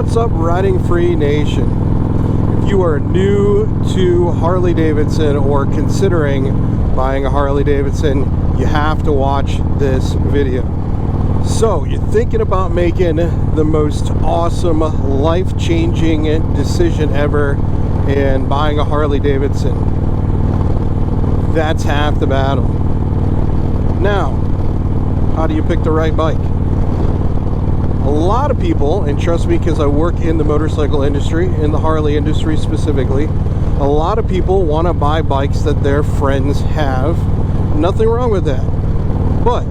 What's up, Riding Free Nation? If you are new to Harley Davidson or considering buying a Harley Davidson, you have to watch this video. So, you're thinking about making the most awesome, life-changing decision ever and buying a Harley Davidson. That's half the battle. Now, how do you pick the right bike? A lot of people, and trust me because I work in the motorcycle industry, in the Harley industry specifically, a lot of people want to buy bikes that their friends have. Nothing wrong with that. But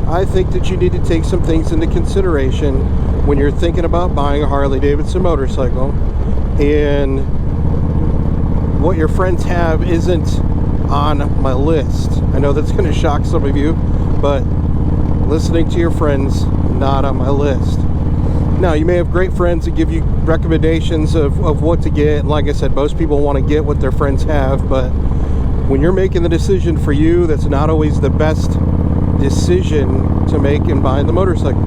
I think that you need to take some things into consideration when you're thinking about buying a Harley Davidson motorcycle, and what your friends have isn't on my list. I know that's going to shock some of you, but listening to your friends, not on my list. Now, you may have great friends that give you recommendations of what to get. Like I said, most people want to get what their friends have, but when you're making the decision for you, that's not always the best decision to make in buying the motorcycle.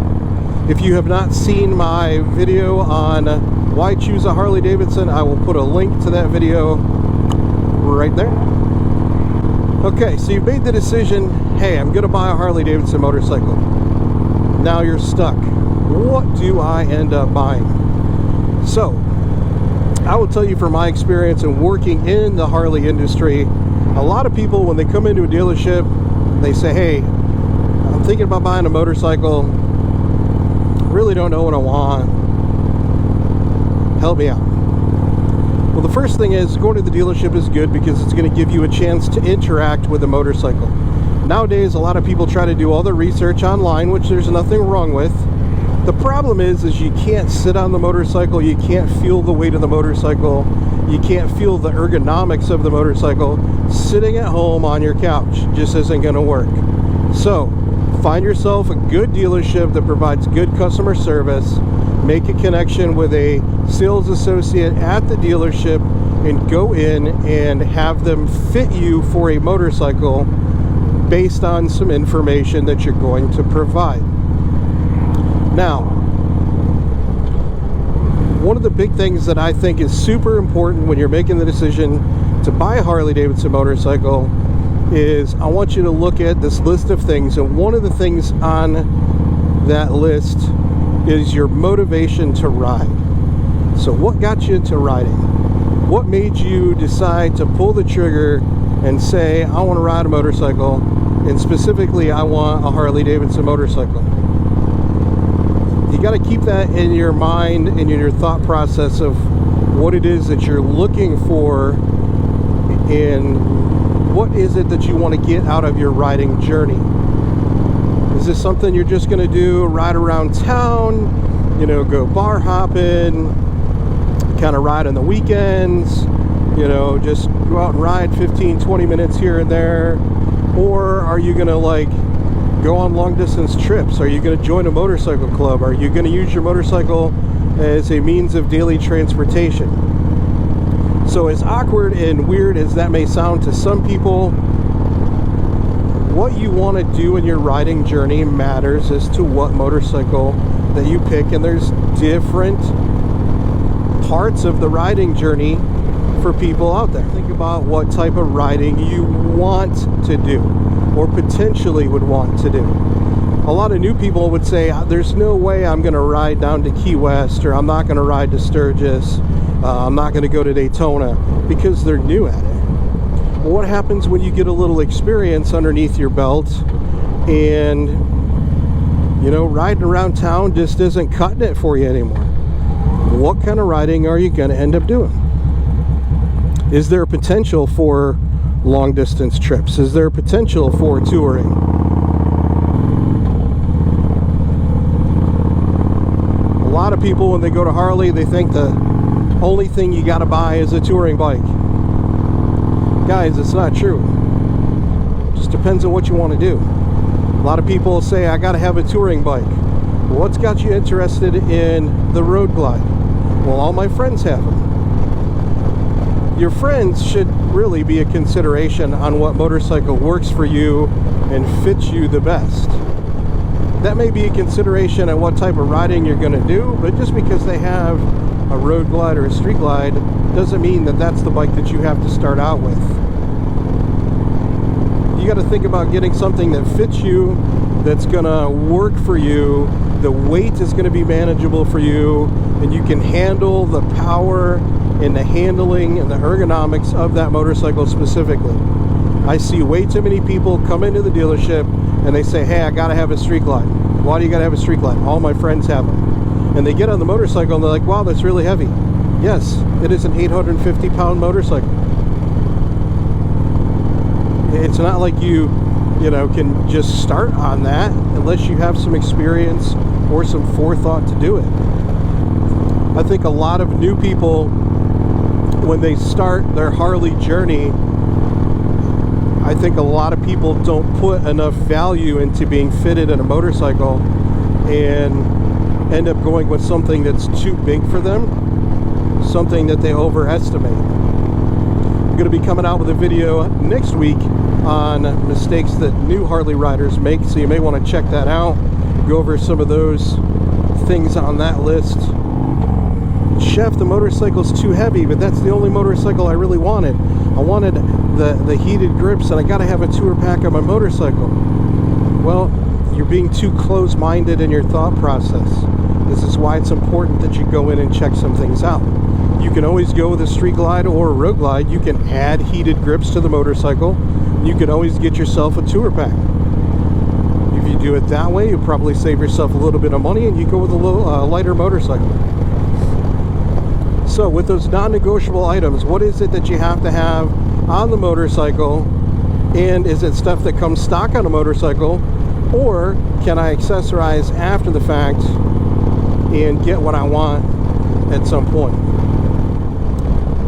If you have not seen my video on why choose a Harley Davidson, I will put a link to that video right there. Okay, so you've made the decision, hey, I'm going to buy a Harley Davidson motorcycle. Now you're stuck. What do I end up buying? So, I will tell you from my experience in working in the Harley industry, a lot of people, when they come into a dealership, they say, hey, I'm thinking about buying a motorcycle. Really don't know what I want. Help me out. Well, the first thing is, going to the dealership is good because it's going to give you a chance to interact with a motorcycle. Nowadays, a lot of people try to do all the research online, which there's nothing wrong with. The problem is you can't sit on the motorcycle, you can't feel the weight of the motorcycle, you can't feel the ergonomics of the motorcycle. Sitting at home on your couch just isn't going to work. So, find yourself a good dealership that provides good customer service, make a connection with a sales associate at the dealership, and go in and have them fit you for a motorcycle based on some information that you're going to provide. Now, one of the big things that I think is super important when you're making the decision to buy a Harley Davidson motorcycle is I want you to look at this list of things, and one of the things on that list is your motivation to ride. So what got you into riding? What made you decide to pull the trigger and say, I want to ride a motorcycle, and specifically I want a Harley Davidson motorcycle? You got to keep that in your mind and in your thought process of what it is that you're looking for and what is it that you want to get out of your riding journey. Is this something you're just going to do, ride around town, go bar hopping, kind of ride on the weekends, just go out and ride 15-20 minutes here and there? Or are you going to go on long distance trips? Are you going to join a motorcycle club? Are you going to use your motorcycle as a means of daily transportation? So as awkward and weird as that may sound to some people, what you want to do in your riding journey matters as to what motorcycle that you pick, and there's different parts of the riding journey for people out there. Think about what type of riding you want to do or potentially would want to do. A lot of new people would say, there's no way I'm going to ride down to Key West, or I'm not going to ride to Sturgis, I'm not going to go to Daytona, because they're new at it. Well, what happens when you get a little experience underneath your belt and, riding around town just isn't cutting it for you anymore? What kind of riding are you going to end up doing? Is there a potential for long distance trips? Is there a potential for touring? A lot of people, when they go to Harley, they think the only thing you got to buy is a touring bike. Guys, it's not true. It just depends on what you want to do. A lot of people say, I got to have a touring bike. Well, what's got you interested in the Road Glide? Well, all my friends have them. Your friends should really be a consideration on what motorcycle works for you and fits you the best. that may be a consideration on what type of riding you're going to do, but just because they have a road glide or a street glide doesn't mean that that's the bike that you have to start out with. You got to think about getting something that fits you, that's going to work for you, the weight is going to be manageable for you, and you can handle the power and the handling and the ergonomics of that motorcycle specifically. I see way too many people come into the dealership and they say, hey, I gotta have a street glide. Why do you gotta have a street glide? All my friends have them. And they get on the motorcycle and they're like, wow, that's really heavy. Yes, it is an 850-pound motorcycle. It's not like you can just start on that unless you have some experience or some forethought to do it. I think a lot of new people, when they start their Harley journey, I think a lot of people don't put enough value into being fitted in a motorcycle and end up going with something that's too big for them, something that they overestimate. I'm going to be coming out with a video next week on mistakes that new Harley riders make, so you may want to check that out, go over some of those things on that list. Chef, the motorcycle's too heavy, but that's the only motorcycle I really wanted. I wanted the heated grips, and I gotta have a tour pack on my motorcycle. Well, you're being too close-minded in your thought process. This is why it's important that you go in and check some things out. You can always go with a street glide or a road glide. You can add heated grips to the motorcycle. You can always get yourself a tour pack. If you do it that way, you'll probably save yourself a little bit of money, and you go with a lighter motorcycle. So with those non-negotiable items, what is it that you have to have on the motorcycle? And is it stuff that comes stock on a motorcycle, or can I accessorize after the fact and get what I want at some point?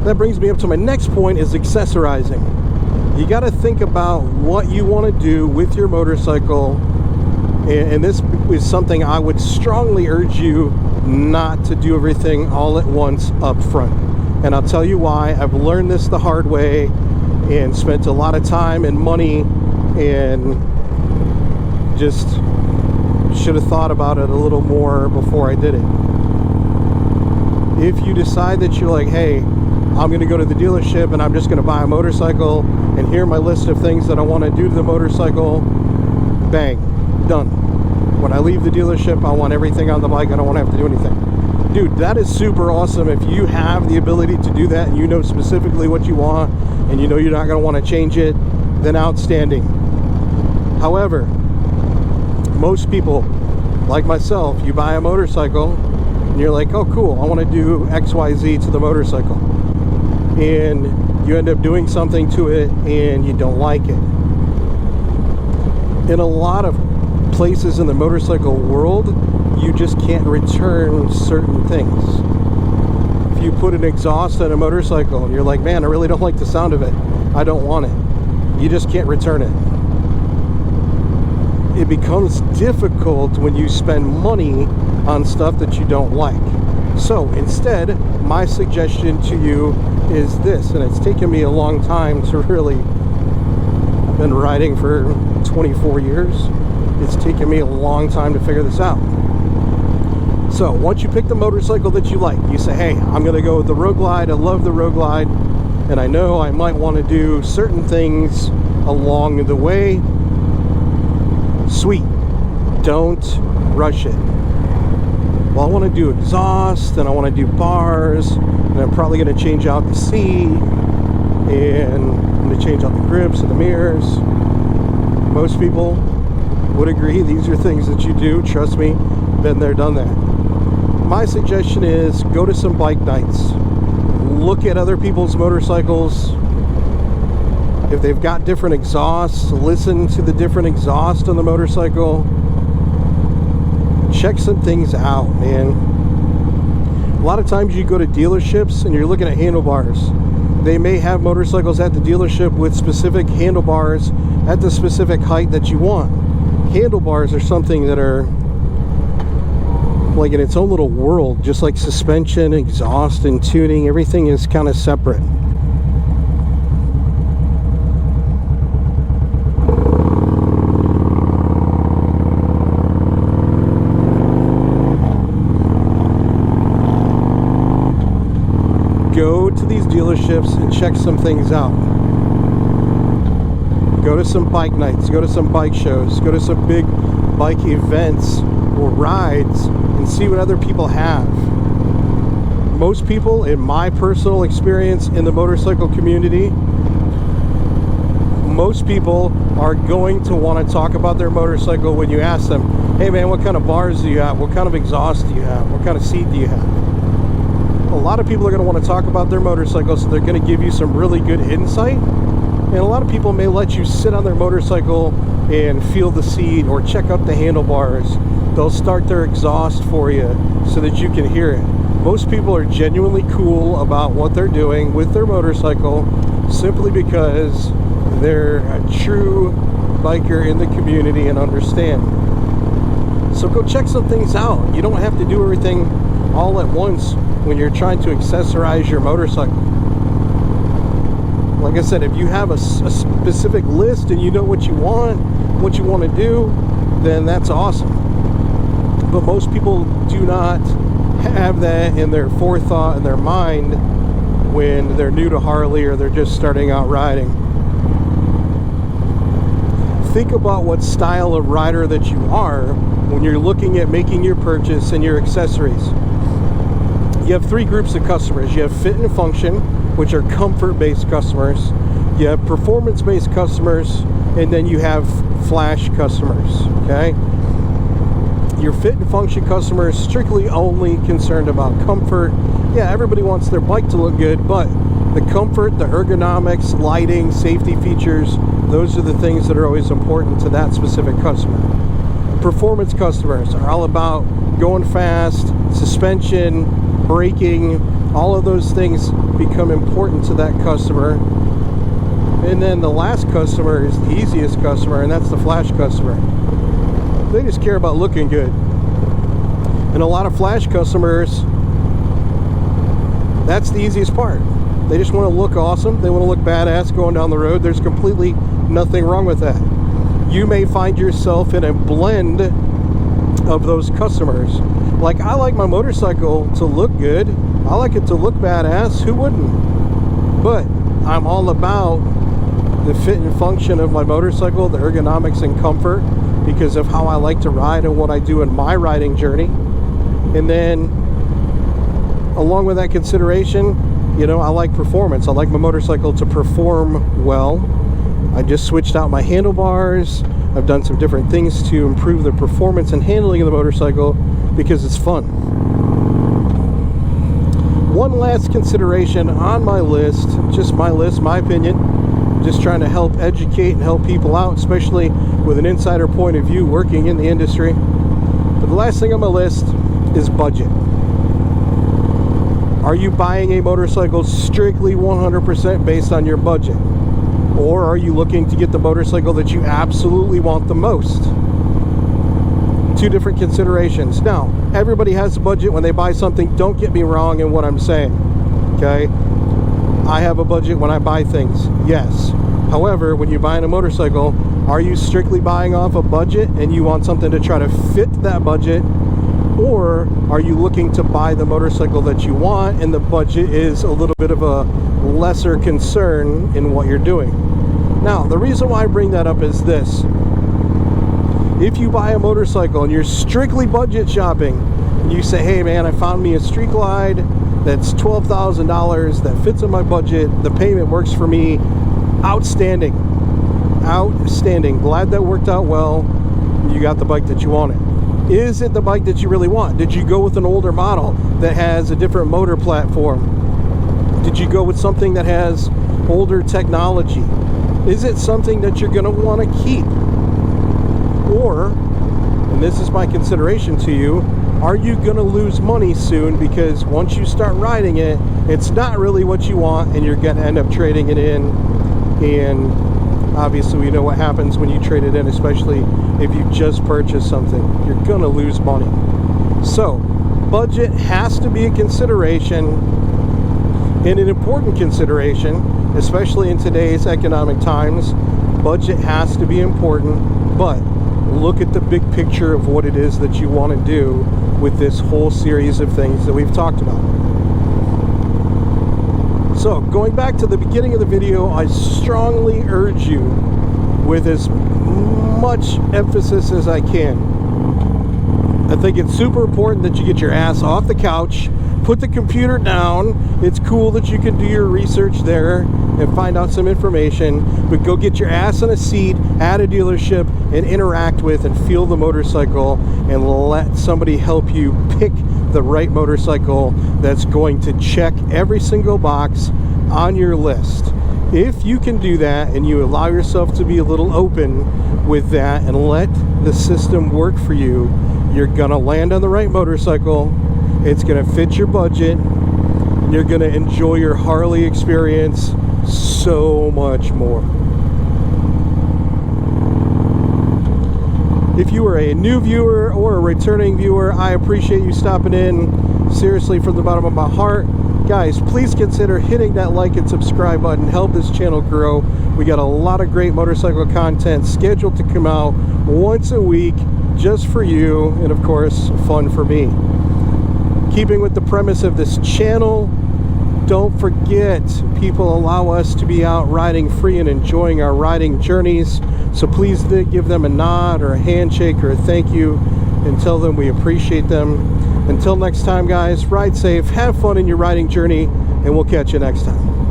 That brings me up to my next point, is accessorizing. You got to think about what you want to do with your motorcycle, and this is something I would strongly urge you not to do everything all at once up front. And I'll tell you why. I've learned this the hard way and spent a lot of time and money, and just should have thought about it a little more before I did it. If you decide that you're like, hey, I'm going to go to the dealership and I'm just going to buy a motorcycle, and here are my list of things that I want to do to the motorcycle, bang, done. When I leave the dealership, I want everything on the bike. I don't want to have to do anything. Dude, that is super awesome. If you have the ability to do that and you know specifically what you want and you know you're not going to want to change it, then outstanding. However, most people, like myself, you buy a motorcycle and you're like, oh cool, I want to do XYZ to the motorcycle. And you end up doing something to it and you don't like it. In a lot of places in the motorcycle world, you just can't return certain things. If you put an exhaust on a motorcycle and you're like, man, I really don't like the sound of it, I don't want it, you just can't return it. It becomes difficult when you spend money on stuff that you don't like. So instead, my suggestion to you is this, and it's taken me a long time to really, I've been riding for 24 years. It's taken me a long time to figure this out. So once you pick the motorcycle that you like, you say, hey, I'm going to go with the road glide. I love the road glide, and I know I might want to do certain things along the way. Sweet. Don't rush it. Well, I want to do exhaust, and I want to do bars, and I'm probably going to change out the seat, and I'm going to change out the grips and the mirrors. Most people would agree these are things that you do. Trust me, been there, done that. My suggestion is go to some bike nights. Look at other people's motorcycles. If they've got different exhausts, listen to the different exhaust on the motorcycle. Check some things out, man. A lot of times you go to dealerships and you're looking at handlebars. They may have motorcycles at the dealership with specific handlebars at the specific height that you want. Handlebars are something that are like in its own little world, just like suspension, exhaust, and tuning. Everything is kind of separate. go to these dealerships and check some things out. Go to some bike nights, go to some bike shows, go to some big bike events or rides and see what other people have. Most people, in my personal experience in the motorcycle community, most people are going to want to talk about their motorcycle when you ask them, hey man, what kind of bars do you have? What kind of exhaust do you have? What kind of seat do you have? A lot of people are going to want to talk about their motorcycle, so they're going to give you some really good insight. And a lot of people may let you sit on their motorcycle and feel the seat or check out the handlebars. They'll start their exhaust for you so that you can hear it. Most people are genuinely cool about what they're doing with their motorcycle simply because they're a true biker in the community and understand. So go check some things out. You don't have to do everything all at once when you're trying to accessorize your motorcycle. Like I said, if you have a specific list and you know what you want to do, then that's awesome. But most people do not have that in their forethought in their mind when they're new to Harley or they're just starting out riding. Think about what style of rider that you are when you're looking at making your purchase and your accessories. You have three groups of customers. You have fit and function, which are comfort-based customers. You have performance-based customers, and then you have flash customers, okay? Your fit and function customers strictly only concerned about comfort. Yeah, everybody wants their bike to look good, but the comfort, the ergonomics, lighting, safety features, those are the things that are always important to that specific customer. Performance customers are all about going fast, suspension, braking, all of those things become important to that customer. And then the last customer is the easiest customer, and that's the flash customer. They just care about looking good. And a lot of flash customers, that's the easiest part. They just want to look awesome. They want to look badass going down the road. There's completely nothing wrong with that. You may find yourself in a blend of those customers. Like, I like my motorcycle to look good. I like it to look badass. Who wouldn't? But I'm all about the fit and function of my motorcycle, the ergonomics and comfort, because of how I like to ride and what I do in my riding journey. And then along with that consideration, you know, I like performance. I like my motorcycle to perform well. I just switched out my handlebars. I've done some different things to improve the performance and handling of the motorcycle because it's fun. One last consideration on my list, just my list, my opinion, just trying to help educate and help people out, especially with an insider point of view working in the industry. But the last thing on my list is budget. Are you buying a motorcycle strictly 100% based on your budget? Or are you looking to get the motorcycle that you absolutely want the most? Two different considerations. Now, everybody has a budget when they buy something. Don't get me wrong in what I'm saying, okay? I have a budget when I buy things, yes. However, when you're buying a motorcycle, are you strictly buying off a budget and you want something to try to fit that budget? Or are you looking to buy the motorcycle that you want and the budget is a little bit of a lesser concern in what you're doing? Now, the reason why I bring that up is this. If you buy a motorcycle and you're strictly budget shopping, and you say, hey man, I found me a Street Glide that's $12,000, that fits in my budget, the payment works for me, outstanding. Outstanding. Glad that worked out well. You got the bike that you wanted. Is it the bike that you really want? Did you go with an older model that has a different motor platform? Did you go with something that has older technology? Is it something that you're going to want to keep? Or, and this is my consideration to you, are you going to lose money soon because once you start riding it, it's not really what you want and you're going to end up trading it in? And obviously we know what happens when you trade it in, especially if you just purchase something. You're going to lose money. So, budget has to be a consideration, and an important consideration, especially in today's economic times. Budget has to be important, but look at the big picture of what it is that you want to do with this whole series of things that we've talked about. So going back to the beginning of the video, I strongly urge you, with as much emphasis as I can, I think it's super important that you get your ass off the couch, put the computer down. It's cool that you can do your research there and find out some information, but go get your ass on a seat at a dealership and interact with and feel the motorcycle, and let somebody help you pick the right motorcycle that's going to check every single box on your list. If you can do that and you allow yourself to be a little open with that and let the system work for you, you're gonna land on the right motorcycle. It's gonna fit your budget, and you're gonna enjoy your Harley experience so much more. If you are a new viewer or a returning viewer, I appreciate you stopping in. Seriously, from the bottom of my heart. Guys, please consider hitting that like and subscribe button. Help this channel grow. We got a lot of great motorcycle content scheduled to come out once a week just for you, and of course, fun for me. Keeping with the premise of this channel, don't forget, people allow us to be out riding free and enjoying our riding journeys. So please give them a nod or a handshake or a thank you and tell them we appreciate them. Until next time, guys, ride safe, have fun in your riding journey, and we'll catch you next time.